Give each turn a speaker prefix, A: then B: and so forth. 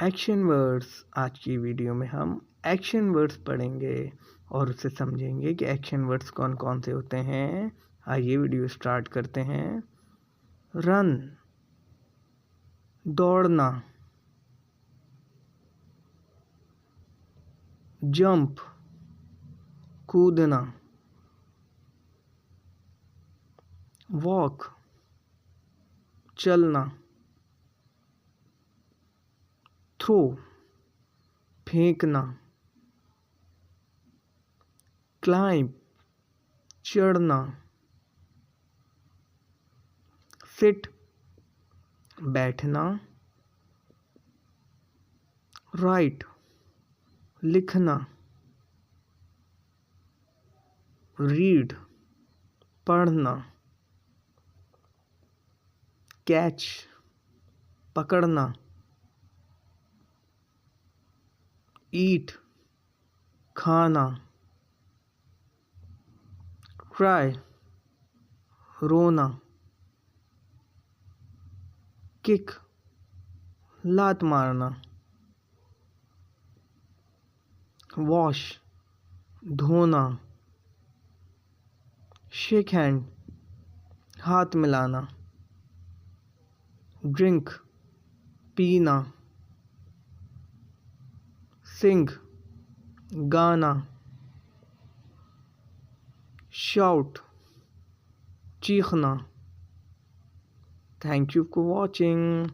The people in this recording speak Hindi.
A: Action words. आज की वीडियो में हम एक्शन वर्ड्स पढ़ेंगे और उसे समझेंगे कि एक्शन वर्ड्स कौन कौन से होते हैं। आइए वीडियो स्टार्ट करते हैं। रन, दौड़ना। जंप, कूदना। वॉक, चलना। थ्रो, फेंकना। क्लाइंब, चढ़ना। सिट, बैठना। राइट, लिखना। रीड, पढ़ना। कैच, पकड़ना। ईट, खाना। क्राई, रोना। किक, लात मारना। वॉश, धोना। शेक हैंड, हाथ मिलाना। ड्रिंक, पीना। सिंग, गाना। शाउट, चीखना। Thank you for watching.